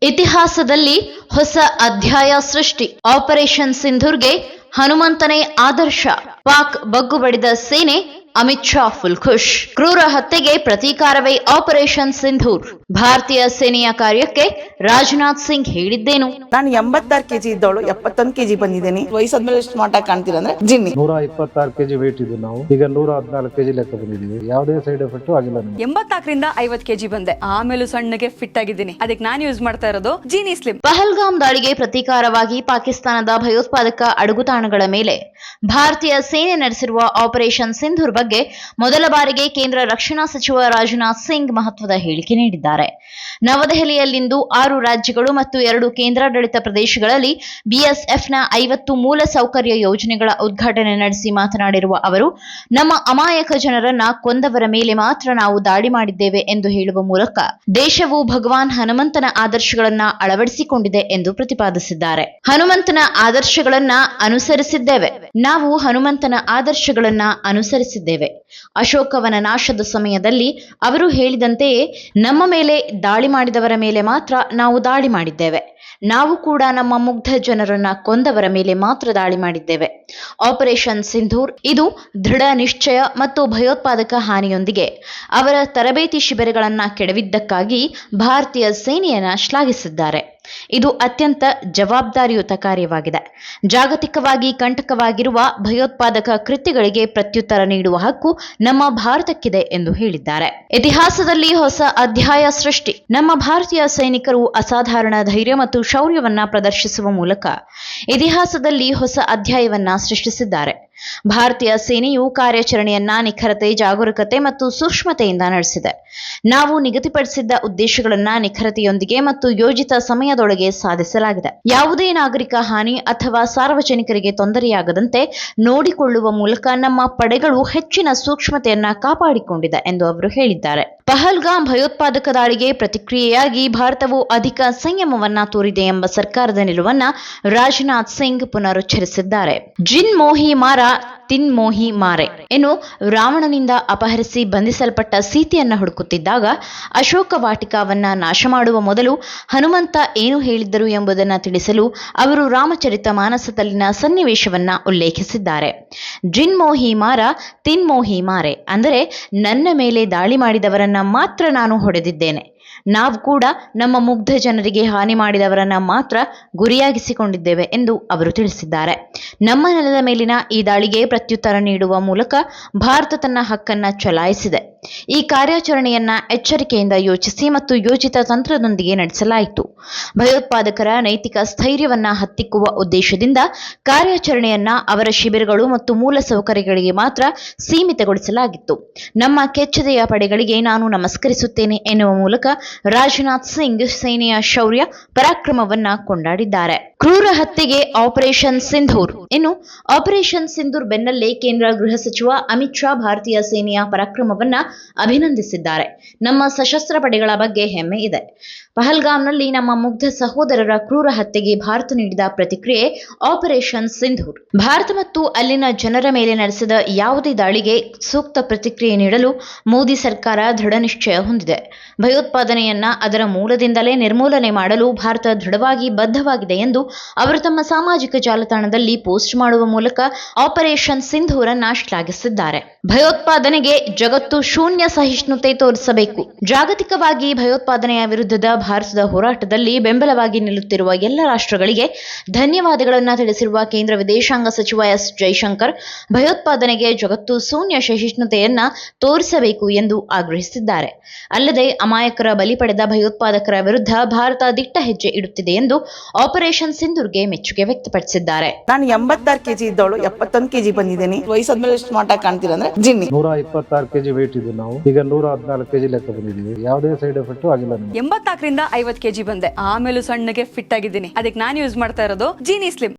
ಇತಿಹಾಸದಲ್ಲಿ ಹೊಸ ಅಧ್ಯಾಯ ಸೃಷ್ಟಿ. ಆಪರೇಷನ್ ಸಿಂಧೂರ್ಗೆ ಹನುಮಂತನೇ ಆದರ್ಶ. ಪಾಕ್ ಬಗ್ಗು ಬಡಿದ ಸೇನೆ, ಅಮಿತ್ ಶಾ ಫುಲ್ ಖುಷ್. ಕ್ರೂರ ಹತ್ಯೆಗೆ ಪ್ರತೀಕಾರವೇ ಆಪರೇಷನ್ ಸಿಂಧೂರ್. ಭಾರತೀಯ ಸೇನೆಯ ಕಾರ್ಯಕ್ಕೆ ರಾಜನಾಥ್ ಸಿಂಗ್ ಹೇಳಿದ್ದೇನು? ನಾನು 86 kg ಇದ್ದವಳು 71 kg ಬಂದಿದ್ದೀನಿ. ವಯಸ್ಸಾದ್ಮೇಲೆ ಸ್ಮಾರ್ಟ್ ಆಗಿ ಕಾಣ್ತೀರಾ ಅಂದ್ರೆ ಜಿನ್ನಿ. 126 kg ವೇಟ್ ಇದ್ದು ನಾವು ಈಗ 114 kg ಲೆಕ್ಕ ಬಂದಿದ್ದೀವಿ. ಯಾವುದೇ ಸೈಡ್ ಎಫೆಕ್ಟ್ ಆಗಿಲ್ಲ. 84ರಿಂದ 50 kg ಬಂದೆ. ಆಮೇಲೆ ಸಣ್ಣಗೆ ಫಿಟ್ ಆಗಿದ್ದೀನಿ. ಅದಕ್ಕೆ ನಾನು ಯೂಸ್ ಮಾಡ್ತಾ ಇರೋದು ಜೀನಿ ಸ್ಲಿಮ್. ಪಹಲ್ಗಾಮ್ ದಾಳಿಗೆ ಪ್ರತೀಕಾರವಾಗಿ ಪಾಕಿಸ್ತಾನದ ಭಯೋತ್ಪಾದಕ ಅಡಗುತಾಣಗಳ ಮೇಲೆ ಭಾರತೀಯ ಸೇನೆ ನಡೆಸಿರುವ ಆಪರೇಷನ್ ಸಿಂಧೂರ್ ಬಗ್ಗೆ ಮೊದಲ ಬಾರಿಗೆ ಕೇಂದ್ರ ರಕ್ಷಣಾ ಸಚಿವ ರಾಜನಾಥ್ ಸಿಂಗ್ ಮಹತ್ವದ ಹೇಳಿಕೆ ನೀಡಿದ್ದಾರೆ. ನವದೆಹಲಿಯಲ್ಲಿಂದು 6 ರಾಜ್ಯಗಳು ಮತ್ತು 2 ಕೇಂದ್ರಾಡಳಿತ ಪ್ರದೇಶಗಳಲ್ಲಿ ಬಿಎಸ್ಎಫ್ನ 50 ಮೂಲ ಸೌಕರ್ಯ ಯೋಜನೆಗಳ ಉದ್ಘಾಟನೆ ನಡೆಸಿ ಮಾತನಾಡಿರುವ ಅವರು, ನಮ್ಮ ಅಮಾಯಕ ಜನರನ್ನ ಕೊಂದವರ ಮೇಲೆ ಮಾತ್ರ ನಾವು ದಾಳಿ ಮಾಡಿದ್ದೇವೆ ಎಂದು ಹೇಳುವ ಮೂಲಕ ದೇಶವು ಭಗವಾನ್ ಹನುಮಂತನ ಆದರ್ಶಗಳನ್ನ ಅಳವಡಿಸಿಕೊಂಡಿದೆ ಎಂದು ಪ್ರತಿಪಾದಿಸಿದ್ದಾರೆ. ಹನುಮಂತನ ಆದರ್ಶಗಳನ್ನ ಅನುಸರಿಸಿದ್ದೇವೆ. ನಾವು ಹನುಮಂತನ ಆದರ್ಶಗಳನ್ನ ಅನುಸರಿಸಿದ್ದೇವೆ. ಅಶೋಕವನ ನಾಶದ ಸಮಯದಲ್ಲಿ ಅವರು ಹೇಳಿದಂತೆಯೇ ನಮ್ಮ ಮೇಲೆ ದಾಳಿ ಮಾಡಿದವರ ಮೇಲೆ ಮಾತ್ರ ನಾವು ದಾಳಿ ಮಾಡಿದ್ದೇವೆ. ನಾವು ಕೂಡ ನಮ್ಮ ಮುಗ್ಧ ಜನರನ್ನ ಕೊಂದವರ ಮೇಲೆ ಮಾತ್ರ ದಾಳಿ ಮಾಡಿದ್ದೇವೆ. ಆಪರೇಷನ್ ಸಿಂಧೂರ್ ಇದು ದೃಢ ನಿಶ್ಚಯ ಮತ್ತು ಭಯೋತ್ಪಾದಕ ಹಾನಿಯೊಂದಿಗೆ ಅವರ ತರಬೇತಿ ಶಿಬಿರಗಳನ್ನ ಕೆಡವಿದ್ದಕ್ಕಾಗಿ ಭಾರತೀಯ ಸೇನೆಯನ್ನ ಶ್ಲಾಘಿಸಿದ್ದಾರೆ. ಇದು ಅತ್ಯಂತ ಜವಾಬ್ದಾರಿಯುತ ಕಾರ್ಯವಾಗಿದೆ. ಜಾಗತಿಕವಾಗಿ ಕಂಟಕವಾಗಿರುವ ಭಯೋತ್ಪಾದಕ ಕೃತ್ಯಗಳಿಗೆ ಪ್ರತ್ಯುತ್ತರ ನೀಡುವ ಹಕ್ಕು ನಮ್ಮ ಭಾರತಕ್ಕಿದೆ ಎಂದು ಹೇಳಿದ್ದಾರೆ. ಇತಿಹಾಸದಲ್ಲಿ ಹೊಸ ಅಧ್ಯಾಯ ಸೃಷ್ಟಿ. ನಮ್ಮ ಭಾರತೀಯ ಸೈನಿಕರು ಅಸಾಧಾರಣ ಧೈರ್ಯ ಮತ್ತು ಶೌರ್ಯವನ್ನ ಪ್ರದರ್ಶಿಸುವ ಮೂಲಕ ಇತಿಹಾಸದಲ್ಲಿ ಹೊಸ ಅಧ್ಯಾಯವನ್ನ ಸೃಷ್ಟಿಸಿದ್ದಾರೆ. ಭಾರತೀಯ ಸೇನೆಯು ಕಾರ್ಯಾಚರಣೆಯನ್ನ ನಿಖರತೆ, ಜಾಗರೂಕತೆ ಮತ್ತು ಸೂಕ್ಷ್ಮತೆಯಿಂದ ನಡೆಸಿದೆ. ನಾವು ನಿಗದಿಪಡಿಸಿದ್ದ ಉದ್ದೇಶಗಳನ್ನ ನಿಖರತೆಯೊಂದಿಗೆ ಮತ್ತು ಯೋಜಿತ ಸಮಯದೊಳಗೆ ಸಾಧಿಸಲಾಗಿದೆ. ಯಾವುದೇ ನಾಗರಿಕ ಹಾನಿ ಅಥವಾ ಸಾರ್ವಜನಿಕರಿಗೆ ತೊಂದರೆಯಾಗದಂತೆ ನೋಡಿಕೊಳ್ಳುವ ಮೂಲಕ ನಮ್ಮ ಪಡೆಗಳು ಹೆಚ್ಚಿನ ಸೂಕ್ಷ್ಮತೆಯನ್ನ ಕಾಪಾಡಿಕೊಂಡಿದೆ ಎಂದು ಅವರು ಹೇಳಿದ್ದಾರೆ. ಪಹಲ್ಗಾಮ್ ಭಯೋತ್ಪಾದಕ ದಾಳಿಗೆ ಪ್ರತಿಕ್ರಿಯೆಯಾಗಿ ಭಾರತವು ಅಧಿಕ ಸಂಯಮವನ್ನ ತೋರಿದೆ ಎಂಬ ಸರ್ಕಾರದ ನಿಲುವನ್ನ ರಾಜನಾಥ್ ಸಿಂಗ್ ಪುನರುಚ್ಚರಿಸಿದ್ದಾರೆ. ಜಿನ್ ಮೋಹಿ ಮಾರ ತಿನ್ ಮೋಹಿ ಮಾರೆ ಎನ್ನು ರಾವಣನಿಂದ ಅಪಹರಿಸಿ ಬಂಧಿಸಲ್ಪಟ್ಟ ಸೀತೆಯನ್ನ ಹುಡುಕುತ್ತಿದ್ದಾಗ ಅಶೋಕ ವಾಟಿಕಾವನ್ನ ನಾಶ ಮಾಡುವ ಮೊದಲು ಹನುಮಂತ ಏನು ಹೇಳಿದ್ದರು ಎಂಬುದನ್ನು ತಿಳಿಸಲು ಅವರು ರಾಮಚರಿತ ಮಾನಸದಲ್ಲಿನ ಸನ್ನಿವೇಶವನ್ನ ಉಲ್ಲೇಖಿಸಿದ್ದಾರೆ. ಜಿನ್ ಮೋಹಿ ಮಾರ ತಿನ್ ಮೋಹಿ ಮಾರೆ ಅಂದರೆ ನನ್ನ ಮೇಲೆ ದಾಳಿ ಮಾಡಿದವರನ್ನ ಮಾತ್ರ ನಾನು ಹೊಡೆದಿದ್ದೇನೆ. ನಾವು ಕೂಡ ನಮ್ಮ ಮುಗ್ಧ ಜನರಿಗೆ ಹಾನಿ ಮಾಡಿದವರನ್ನ ಮಾತ್ರ ಗುರಿಯಾಗಿಸಿಕೊಂಡಿದ್ದೇವೆ ಎಂದು ಅವರು ತಿಳಿಸಿದ್ದಾರೆ. ನಮ್ಮ ನೆಲದ ಮೇಲಿನ ಈ ದಾಳಿಗೆ ಪ್ರತ್ಯುತ್ತರ ನೀಡುವ ಮೂಲಕ ಭಾರತ ತನ್ನ ಹಕ್ಕನ್ನ ಚಲಾಯಿಸಿದೆ. ಈ ಕಾರ್ಯಾಚರಣೆಯನ್ನ ಎಚ್ಚರಿಕೆಯಿಂದ ಯೋಚಿಸಿ ಮತ್ತು ಯೋಜಿತ ತಂತ್ರದೊಂದಿಗೆ ನಡೆಸಲಾಯಿತು. ಭಯೋತ್ಪಾದಕರ ನೈತಿಕ ಸ್ಥೈರ್ಯವನ್ನ ಹತ್ತಿಕ್ಕುವ ಉದ್ದೇಶದಿಂದ ಕಾರ್ಯಾಚರಣೆಯನ್ನ ಅವರ ಶಿಬಿರಗಳು ಮತ್ತು ಮೂಲ ಸೌಕರ್ಯಗಳಿಗೆ ಮಾತ್ರ ಸೀಮಿತಗೊಳಿಸಲಾಗಿತ್ತು. ನಮ್ಮ ಕೆಚ್ಚೆದೆಯ ಪಡೆಗಳಿಗೆ ನಾನು ನಮಸ್ಕರಿಸುತ್ತೇನೆ ಎನ್ನುವ ಮೂಲಕ ರಾಜನಾಥ್ ಸಿಂಗ್ ಸೇನೆಯ ಶೌರ್ಯ ಪರಾಕ್ರಮವನ್ನ ಕೊಂಡಾಡಿದ್ದಾರೆ. ಕ್ರೂರ ಹತ್ಯೆಗೆ ಆಪರೇಷನ್ ಸಿಂಧೂರ್. ಇನ್ನು ಆಪರೇಷನ್ ಸಿಂಧೂರ್ ಬೆನ್ನಲ್ಲೇ ಕೇಂದ್ರ ಗೃಹ ಸಚಿವ ಅಮಿತ್ ಶಾ ಭಾರತೀಯ ಸೇನೆಯ ಪರಾಕ್ರಮವನ್ನ ಅಭಿನಂದಿಸಿದ್ದಾರೆ. ನಮ್ಮ ಸಶಸ್ತ್ರ ಪಡೆಗಳ ಬಗ್ಗೆ ಹೆಮ್ಮೆ ಇದೆ. ಪಹಲ್ಗಾಮ್ನಲ್ಲಿ ನಮ್ಮ ಮುಗ್ಧ ಸಹೋದರರ ಕ್ರೂರ ಹತ್ಯೆಗೆ ಭಾರತ ನೀಡಿದ ಪ್ರತಿಕ್ರಿಯೆ ಆಪರೇಷನ್ ಸಿಂಧೂರ್. ಭಾರತ ಮತ್ತು ಅಲ್ಲಿನ ಜನರ ಮೇಲೆ ನಡೆಸಿದ ಯಾವುದೇ ದಾಳಿಗೆ ಸೂಕ್ತ ಪ್ರತಿಕ್ರಿಯೆ ನೀಡಲು ಮೋದಿ ಸರ್ಕಾರ ದೃಢ ನಿಶ್ಚಯ ಹೊಂದಿದೆ. ಭಯೋತ್ಪಾದನೆಯನ್ನ ಅದರ ಮೂಲದಿಂದಲೇ ನಿರ್ಮೂಲನೆ ಮಾಡಲು ಭಾರತ ದೃಢವಾಗಿ ಬದ್ಧವಾಗಿದೆ ಎಂದು ಅವರು ತಮ್ಮ ಸಾಮಾಜಿಕ ಜಾಲತಾಣದಲ್ಲಿ ಪೋಸ್ಟ್ ಮಾಡುವ ಮೂಲಕ ಆಪರೇಷನ್ ಸಿಂಧೂರನ್ನ ಶ್ಲಾಘಿಸಿದ್ದಾರೆ. ಭಯೋತ್ಪಾದನೆಗೆ ಜಗತ್ತು ಶೂನ್ಯ ಸಹಿಷ್ಣುತೆ ತೋರಿಸಬೇಕು. ಜಾಗತಿಕವಾಗಿ ಭಯೋತ್ಪಾದನೆಯ ವಿರುದ್ಧದ ಭಾರತದ ಹೋರಾಟದಲ್ಲಿ ಬೆಂಬಲವಾಗಿ ನಿಲ್ಲುತ್ತಿರುವ ಎಲ್ಲ ರಾಷ್ಟ್ರಗಳಿಗೆ ಧನ್ಯವಾದಗಳನ್ನು ತಿಳಿಸಿರುವ ಕೇಂದ್ರ ವಿದೇಶಾಂಗ ಸಚಿವ ಎಸ್ ಜೈಶಂಕರ್, ಭಯೋತ್ಪಾದನೆಗೆ ಜಗತ್ತು ಶೂನ್ಯ ಸಹಿಷ್ಣುತೆಯನ್ನ ತೋರಿಸಬೇಕು ಎಂದು ಆಗ್ರಹಿಸಿದ್ದಾರೆ. ಅಲ್ಲದೆ ಅಮಾಯಕರ ಬಲಿ ಪಡೆದ ಭಯೋತ್ಪಾದಕರ ವಿರುದ್ಧ ಭಾರತ ದಿಟ್ಟ ಹೆಜ್ಜೆ ಇಡುತ್ತಿದೆ ಎಂದು ಆಪರೇಷನ್ ಸಿಂಧೂರ್ಗೆ ಮೆಚ್ಚುಗೆ ವ್ಯಕ್ತಪಡಿಸಿದ್ದಾರೆ. ನಾನು 86 kg ಇದ್ದವಳು 71 kg ಬಂದಿದ್ದೀನಿ. ವಯಸ್ಸಾದ್ಮೇಲೆ ಸ್ಮಾರ್ಟ್ ಆಗಿ ಕಾಣ್ತೀರಾ ಅಂದ್ರೆ ಜಿನ್ನಿ. 126 kg ವೇಟ್ ಇದ್ದು ನಾವು ಈಗ 114 kg ಲೆಕ್ಕ ಬಂದಿದ್ದೀವಿ. ಯಾವುದೇ ಸೈಡ್ ಎಫೆಕ್ಟ್ ಆಗಿಲ್ಲ. 84ರಿಂದ 50 kg ಬಂದೆ. ಆಮೇಲೆ ಸಣ್ಣಗೆ ಫಿಟ್ ಆಗಿದ್ದೀನಿ. ಅದಕ್ಕೆ ನಾನು ಯೂಸ್ ಮಾಡ್ತಾ ಇರೋದು ಜೀನಿ ಸ್ಲಿಮ್.